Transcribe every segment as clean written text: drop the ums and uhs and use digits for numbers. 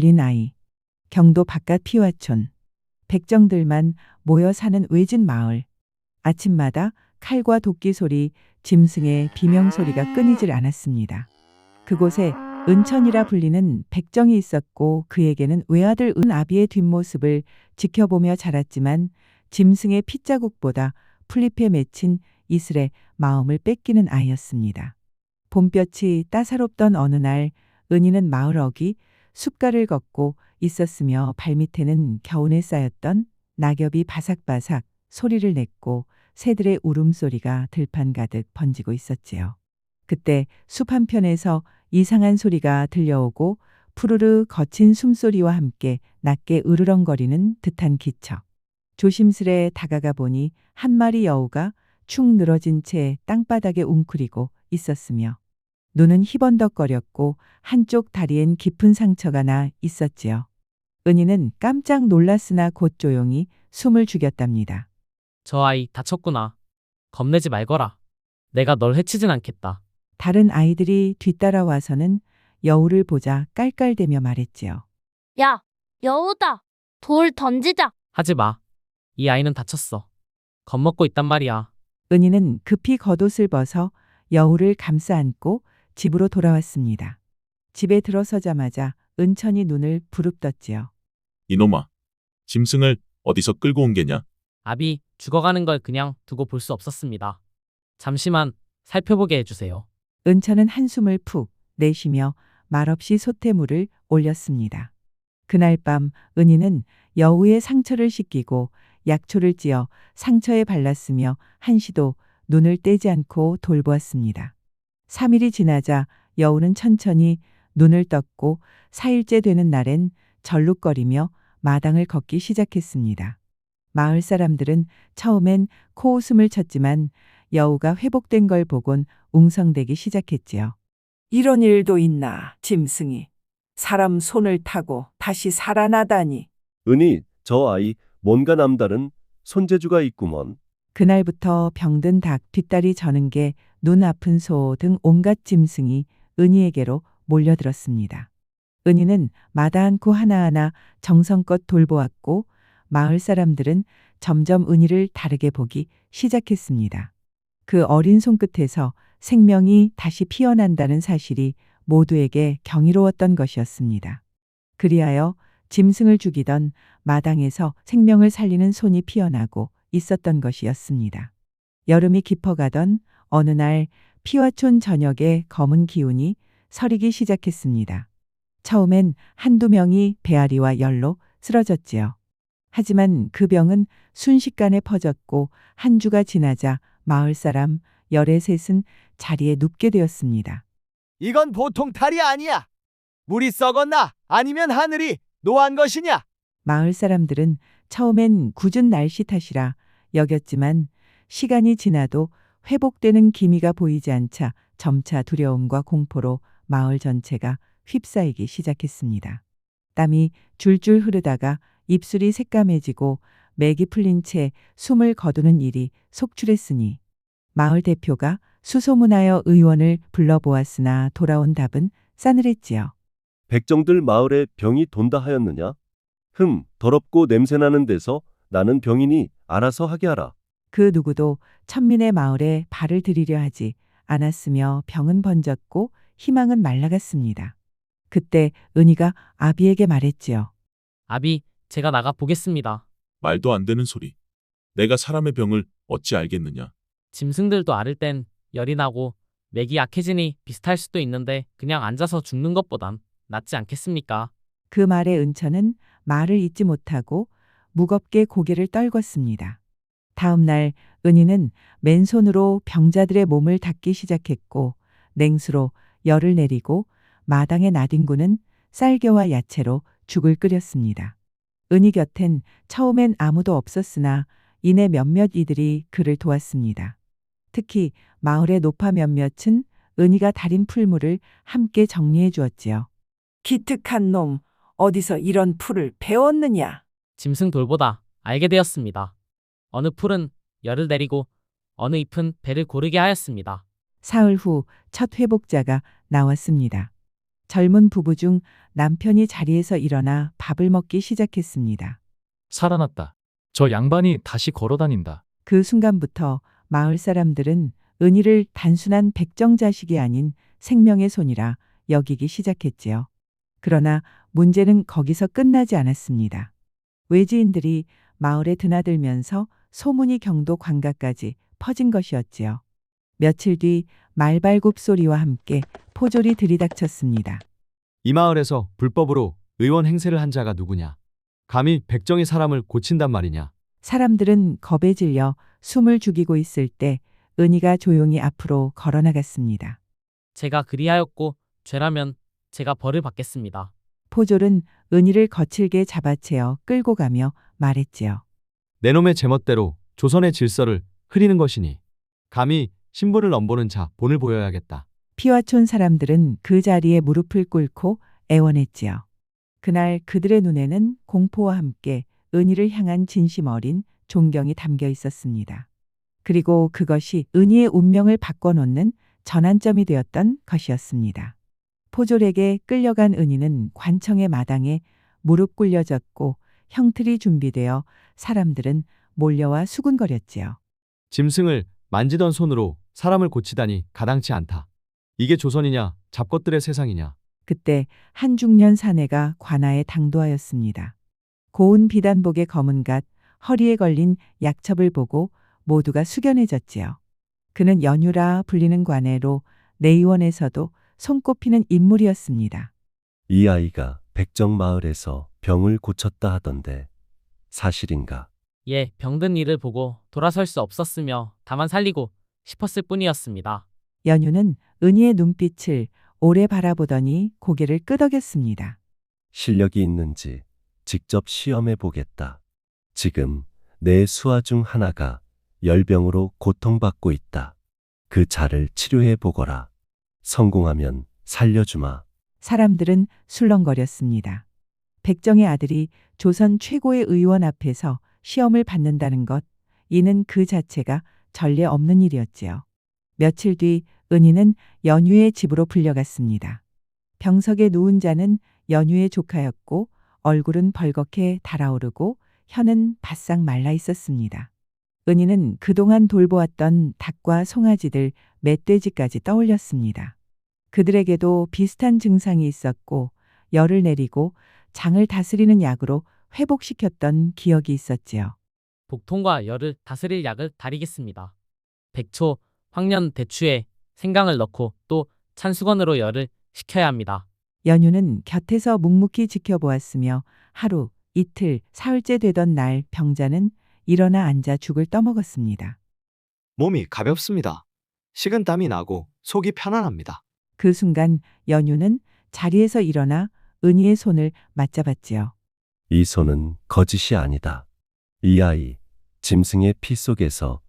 린 아이. 경도 바깥 피화촌. 백정들만 모여 사는 외진 마을. 아침마다 칼과 도끼 소리, 짐승의 비명 소리가 끊이질 않았습니다. 그곳에 은천이라 불리는 백정이 있었고 그에게는 외아들 은아비의 뒷모습을 지켜보며 자랐지만 짐승의 핏자국보다 풀잎에 맺힌 이슬에 마음을 뺏기는 아이였습니다. 봄볕이 따사롭던 어느 날 은희는 마을 어귀 숲가를 걷고 있었으며 발밑에는 겨우내 쌓였던 낙엽이 바삭바삭 소리를 냈고 새들의 울음소리가 들판 가득 번지고 있었지요. 그때 숲 한편에서 이상한 소리가 들려오고 푸르르 거친 숨소리와 함께 낮게 으르렁거리는 듯한 기척. 조심스레 다가가 보니 한 마리 여우가 축 늘어진 채 땅바닥에 웅크리고 있었으며 눈은 희번덕거렸고 한쪽 다리엔 깊은 상처가 나 있었지요. 은희는 깜짝 놀랐으나 곧 조용히 숨을 죽였답니다. 저 아이 다쳤구나. 겁내지 말거라. 내가 널 해치진 않겠다. 다른 아이들이 뒤따라와서는 여우를 보자 깔깔대며 말했지요. 야, 여우다. 돌 던지자. 하지 마. 이 아이는 다쳤어. 겁먹고 있단 말이야. 은희는 급히 겉옷을 벗어 여우를 감싸 안고 집으로 돌아왔습니다. 집에 들어서자마자 은천이 눈을 부릅떴지요. 이놈아, 짐승을 어디서 끌고 온 게냐? 아비, 죽어가는 걸 그냥 두고 볼 수 없었습니다. 잠시만 살펴보게 해주세요. 은천은 한숨을 푹 내쉬며 말없이 솥에 물을 올렸습니다. 그날 밤 은희는 여우의 상처를 씻기고 약초를 찧어 상처에 발랐으며 한시도 눈을 떼지 않고 돌보았습니다. 3일이 지나자 여우는 천천히 눈을 떴고 4일째 되는 날엔 절룩거리며 마당을 걷기 시작했습니다. 마을 사람들은 처음엔 코웃음을 쳤지만 여우가 회복된 걸 보곤 웅성대기 시작했지요. 이런 일도 있나, 짐승이. 사람 손을 타고 다시 살아나다니. 은희, 저 아이 뭔가 남다른 손재주가 있구먼. 그날부터 병든 닭, 뒷다리 저는 개, 눈 아픈 소 등 온갖 짐승이 은희에게로 몰려들었습니다. 은희는 마다 않고 하나하나 정성껏 돌보았고 마을 사람들은 점점 은희를 다르게 보기 시작했습니다. 그 어린 손끝에서 생명이 다시 피어난다는 사실이 모두에게 경이로웠던 것이었습니다. 그리하여 짐승을 죽이던 마당에서 생명을 살리는 손이 피어나고 있었던 것이었습니다. 여름이 깊어가던 어느 날 피화촌 전역에 검은 기운이 서리기 시작했습니다. 처음엔 한두 명이 배앓이와 열로 쓰러졌지요. 하지만 그 병은 순식간에 퍼졌고 한 주가 지나자 마을 사람 13은 자리에 눕게 되었습니다. 이건 보통 탈이 아니야. 물이 썩었나? 아니면 하늘이 노한 것이냐? 마을 사람들은 처음엔 굳은 날씨 탓이라 여겼지만 시간이 지나도 회복되는 기미가 보이지 않자 점차 두려움과 공포로 마을 전체가 휩싸이기 시작했습니다. 땀이 줄줄 흐르다가 입술이 새까매지고 맥이 풀린 채 숨을 거두는 일이 속출했으니 마을 대표가 수소문하여 의원을 불러보았으나 돌아온 답은 싸늘했지요. 백정들 마을에 병이 돈다 하였느냐? 더럽고 냄새나는 데서 나는 병이니 알아서 하게 하라. 그 누구도 천민의 마을에 발을 들이려 하지 않았으며 병은 번졌고 희망은 말라갔습니다. 그때 은희가 아비에게 말했지요. 아비, 제가 나가 보겠습니다. 말도 안 되는 소리. 내가 사람의 병을 어찌 알겠느냐? 짐승들도 앓을 땐 열이 나고 맥이 약해지니 비슷할 수도 있는데 그냥 앉아서 죽는 것보단 낫지 않겠습니까? 그 말에 은천은 말을 잇지 못하고 무겁게 고개를 떨궜습니다. 다음 날 은희는 맨손으로 병자들의 몸을 닦기 시작했고 냉수로 열을 내리고 마당에 나뒹구는 쌀겨와 야채로 죽을 끓였습니다. 은희 곁엔 처음엔 아무도 없었으나 이내 몇몇 이들이 그를 도왔습니다. 특히 마을의 노파 몇몇은 은희가 달인 풀물을 함께 정리해 주었지요. 기특한 놈, 어디서 이런 풀을 배웠느냐? 짐승 돌보다 알게 되었습니다. 어느 풀은 열을 내리고 어느 잎은 배를 고르게 하였습니다. 사흘 후 첫 회복자가 나왔습니다. 젊은 부부 중 남편이 자리에서 일어나 밥을 먹기 시작했습니다. 살아났다. 저 양반이 다시 걸어다닌다. 그 순간부터 마을 사람들은 은희를 단순한 백정 자식이 아닌 생명의 손이라 여기기 시작했지요. 그러나 문제는 거기서 끝나지 않았습니다. 외지인들이 마을에 드나들면서 소문이 경도 관가까지 퍼진 것이었지요. 며칠 뒤 말발굽 소리와 함께 포졸이 들이닥쳤습니다. 이 마을에서 불법으로 의원 행세를 한 자가 누구냐? 감히 백정의 사람을 고친단 말이냐? 사람들은 겁에 질려 숨을 죽이고 있을 때 은희가 조용히 앞으로 걸어나갔습니다. 제가 그리하였고 죄라면 제가 벌을 받겠습니다. 포졸은 은희를 거칠게 잡아채어 끌고 가며 말했지요. 내 놈의 제멋대로 조선의 질서를 흐리는 것이니 감히 신분을 넘보는 자 본을 보여야겠다. 피와촌 사람들은 그 자리에 무릎을 꿇고 애원했지요. 그날 그들의 눈에는 공포와 함께 은희를 향한 진심 어린 존경이 담겨 있었습니다. 그리고 그것이 은희의 운명을 바꿔놓는 전환점이 되었던 것이었습니다. 포졸에게 끌려간 은희는 관청의 마당에 무릎 꿇려졌고 형틀이 준비되어 사람들은 몰려와 수군거렸지요. 짐승을 만지던 손으로 사람을 고치다니 가당치 않다. 이게 조선이냐 잡것들의 세상이냐. 그때 한 중년 사내가 관아에 당도하였습니다. 고운 비단복의 검은 갓, 허리에 걸린 약첩을 보고 모두가 숙연해졌지요. 그는 연유라 불리는 관애로 내의원에서도 손꼽히는 인물이었습니다. 이 아이가 백정마을에서 병을 고쳤다 하던데 사실인가? 예, 병든 이를 보고 돌아설 수 없었으며 다만 살리고 싶었을 뿐이었습니다. 연유는 은희의 눈빛을 오래 바라보더니 고개를 끄덕였습니다. 실력이 있는지 직접 시험해 보겠다. 지금 내 수하 중 하나가 열병으로 고통받고 있다. 그 자를 치료해 보거라. 성공하면 살려주마. 사람들은 술렁거렸습니다. 백정의 아들이 조선 최고의 의원 앞에서 시험을 받는다는 것, 이는 그 자체가 전례 없는 일이었지요. 며칠 뒤 은희는 연유의 집으로 불려갔습니다. 병석에 누운 자는 연유의 조카였고 얼굴은 벌겋게 달아오르고 혀는 바싹 말라 있었습니다. 은희는 그동안 돌보았던 닭과 송아지들, 멧돼지까지 떠올렸습니다. 그들에게도 비슷한 증상이 있었고 열을 내리고 장을 다스리는 약으로 회복시켰던 기억이 있었지요. 복통과 열을 다스릴 약을 다리겠습니다. 백초, 황련, 대추에 생강을 넣고 또 찬수건으로 열을 식혀야 합니다. 연유는 곁에서 묵묵히 지켜보았으며 하루, 이틀, 사흘째 되던 날 병자는 일어나 앉아 죽을 떠먹었습니다. 몸이 가볍습니다. 식은땀이 나고 속이 편안합니다. 그 순간 연유는 자리에서 일어나 은희의 손을 맞잡았지요. 이 손은 거짓이 아니다. 이 아이 짐승의 피 속에서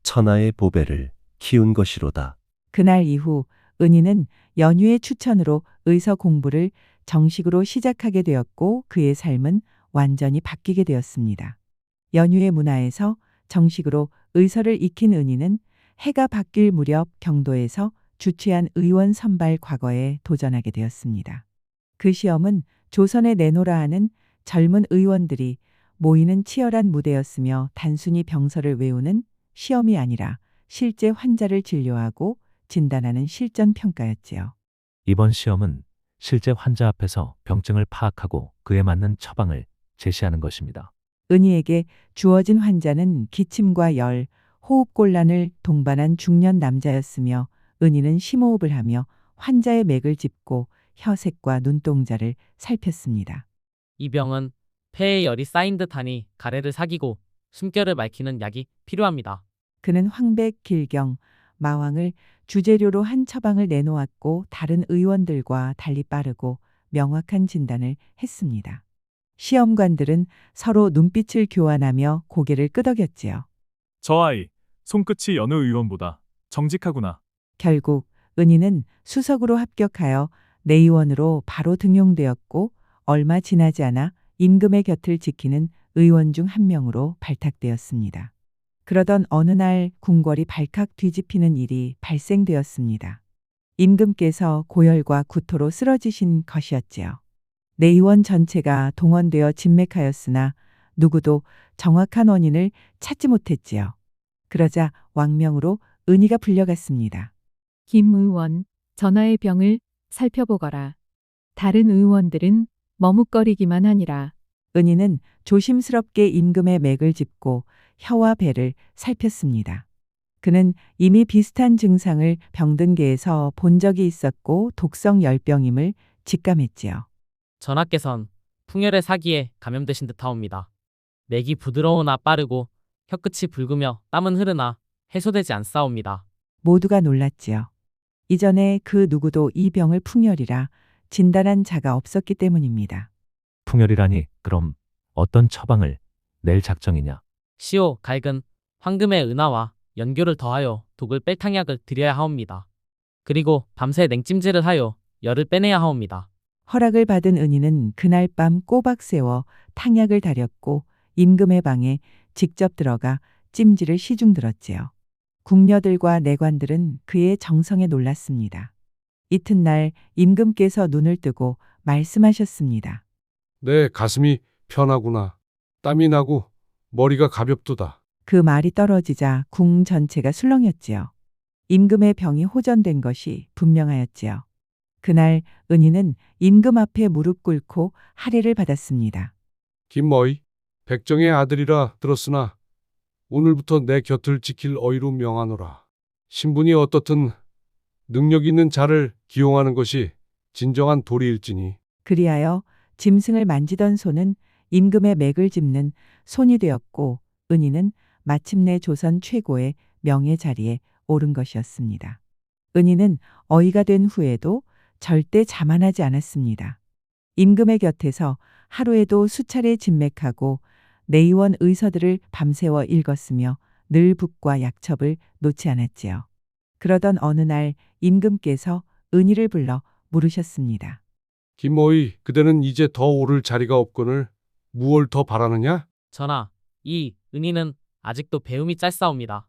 천하의 보배를 키운 것이로다. 그날 이후 은희는 연유의 추천으로 의서 공부를 정식으로 시작하게 되었고 그의 삶은 완전히 바뀌게 되었습니다. 연유의 문화에서 정식으로 의서를 익힌 은희는 해가 바뀔 무렵 경도에서 주최한 의원 선발 과거에 도전하게 되었습니다. 그 시험은 조선에 내노라 하는 젊은 의원들이 모이는 치열한 무대였으며 단순히 병서를 외우는 시험이 아니라 실제 환자를 진료하고 진단하는 실전 평가였지요. 이번 시험은 실제 환자 앞에서 병증을 파악하고 그에 맞는 처방을 제시하는 것입니다. 은희에게 주어진 환자는 기침과 열, 호흡곤란을 동반한 중년 남자였으며 은희는 심호흡을 하며 환자의 맥을 짚고 혀색과 눈동자를 살폈습니다. 이 병은 폐에 열이 쌓인 듯하니 가래를 사기고 숨결을 밝히는 약이 필요합니다. 그는 황백, 길경, 마왕을 주재료로 한 처방을 내놓았고 다른 의원들과 달리 빠르고 명확한 진단을 했습니다. 시험관들은 서로 눈빛을 교환하며 고개를 끄덕였지요. 저 아이, 손끝이 여느 의원보다 정직하구나. 결국 은희는 수석으로 합격하여 내의원으로 바로 등용되었고 얼마 지나지 않아 임금의 곁을 지키는 의원 중 한 명으로 발탁되었습니다. 그러던 어느 날 궁궐이 발칵 뒤집히는 일이 발생되었습니다. 임금께서 고열과 구토로 쓰러지신 것이었지요. 내의원 전체가 동원되어 진맥하였으나 누구도 정확한 원인을 찾지 못했지요. 그러자 왕명으로 은희가 불려갔습니다. 김 의원, 전하의 병을 살펴보거라. 다른 의원들은 머뭇거리기만 하니라. 은희는 조심스럽게 임금의 맥을 짚고 혀와 배를 살폈습니다. 그는 이미 비슷한 증상을 병든계에서 본 적이 있었고 독성 열병임을 직감했지요. 전하께선 풍열의 사기에 감염되신 듯하옵니다. 맥이 부드러우나 빠르고 혀끝이 붉으며 땀은 흐르나 해소되지 않사옵니다. 모두가 놀랐지요. 이전에 그 누구도 이 병을 풍열이라 진단한 자가 없었기 때문입니다. 풍열이라니 그럼 어떤 처방을 낼 작정이냐? 시오, 갈근, 황금의 은하와 연교를 더하여 독을 뺄 탕약을 드려야 하옵니다. 그리고 밤새 냉찜질을 하여 열을 빼내야 하옵니다. 허락을 받은 은희는 그날 밤 꼬박 세워 탕약을 다렸고 임금의 방에 직접 들어가 찜질을 시중 들었지요. 궁녀들과 내관들은 그의 정성에 놀랐습니다. 이튿날 임금께서 눈을 뜨고 말씀하셨습니다. 내 가슴이 편하구나. 땀이 나고 머리가 가볍도다. 그 말이 떨어지자 궁 전체가 술렁였지요. 임금의 병이 호전된 것이 분명하였지요. 그날 은희는 임금 앞에 무릎 꿇고 할애를 받았습니다. 김어이, 백정의 아들이라 들었으나 오늘부터 내 곁을 지킬 어이로 명하노라. 신분이 어떻든 능력 있는 자를 기용하는 것이 진정한 도리일지니. 그리하여 짐승을 만지던 손은 임금의 맥을 짚는 손이 되었고 은희는 마침내 조선 최고의 명예 자리에 오른 것이었습니다. 은희는 어이가 된 후에도 절대 자만하지 않았습니다. 임금의 곁에서 하루에도 수차례 진맥하고 내의원 의서들을 밤새워 읽었으며 늘 북과 약첩을 놓지 않았지요. 그러던 어느 날 임금께서 은희를 불러 물으셨습니다. 김어이, 그대는 이제 더 오를 자리가 없거늘 무얼 더 바라느냐? 전하, 이 은희는 아직도 배움이 짧사옵니다.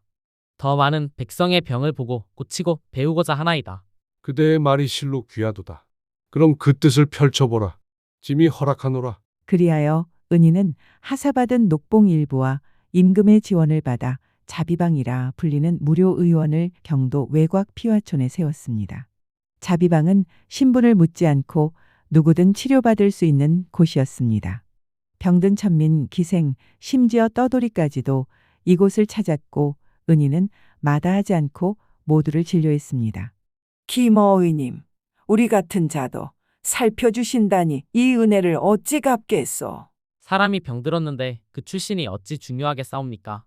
더 많은 백성의 병을 보고 고치고 배우고자 하나이다. 그대의 말이 실로 귀하도다. 그럼 그 뜻을 펼쳐보라. 짐이 허락하노라. 그리하여 은희는 하사받은 녹봉 일부와 임금의 지원을 받아 자비방이라 불리는 무료 의원을 경도 외곽 피화촌에 세웠습니다. 자비방은 신분을 묻지 않고 누구든 치료받을 수 있는 곳이었습니다. 병든 천민, 기생, 심지어 떠돌이까지도 이곳을 찾았고 은희는 마다하지 않고 모두를 진료했습니다. 김어의님, 우리 같은 자도 살펴주신다니 이 은혜를 어찌 갚겠소. 사람이 병들었는데 그 출신이 어찌 중요하게 싸웁니까?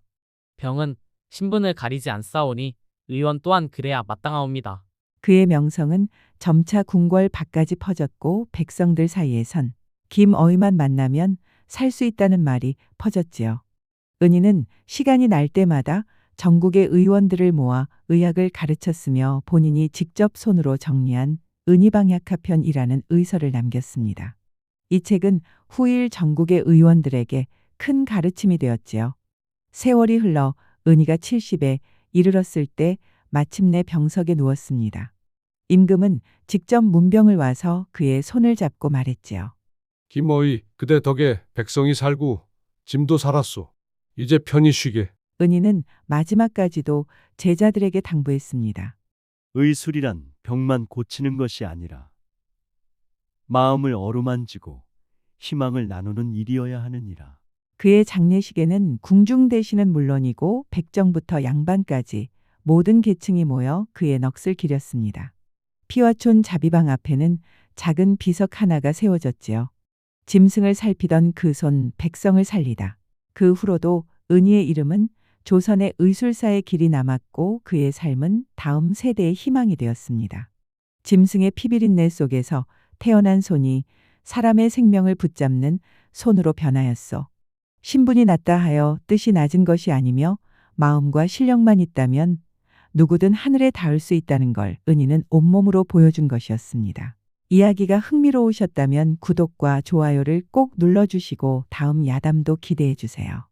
병은 신분을 가리지 않사오니 의원 또한 그래야 마땅하옵니다. 그의 명성은 점차 궁궐 밖까지 퍼졌고 백성들 사이에선 김어의만 만나면 살 수 있다는 말이 퍼졌지요. 은희는 시간이 날 때마다 전국의 의원들을 모아 의학을 가르쳤으며 본인이 직접 손으로 정리한 은희방약화편이라는 의서를 남겼습니다. 이 책은 후일 전국의 의원들에게 큰 가르침이 되었지요. 세월이 흘러 은희가 70에 이르렀을 때 마침내 병석에 누웠습니다. 임금은 직접 문병을 와서 그의 손을 잡고 말했지요. 김어이, 그대 덕에 백성이 살고 짐도 살았소. 이제 편히 쉬게. 은희는 마지막까지도 제자들에게 당부했습니다. 의술이란 병만 고치는 것이 아니라 마음을 어루만지고 희망을 나누는 일이어야 하느니라. 그의 장례식에는 궁중대신은 물론이고 백정부터 양반까지 모든 계층이 모여 그의 넋을 기렸습니다. 피화촌 자비방 앞에는 작은 비석 하나가 세워졌지요. 짐승을 살피던 그 손 백성을 살리다. 그 후로도 은희의 이름은 조선의 의술사의 길이 남았고 그의 삶은 다음 세대의 희망이 되었습니다. 짐승의 피비린내 속에서 태어난 손이 사람의 생명을 붙잡는 손으로 변하였소. 신분이 낮다 하여 뜻이 낮은 것이 아니며 마음과 실력만 있다면 누구든 하늘에 닿을 수 있다는 걸 은희는 온몸으로 보여준 것이었습니다. 이야기가 흥미로우셨다면 구독과 좋아요를 꼭 눌러주시고 다음 야담도 기대해 주세요.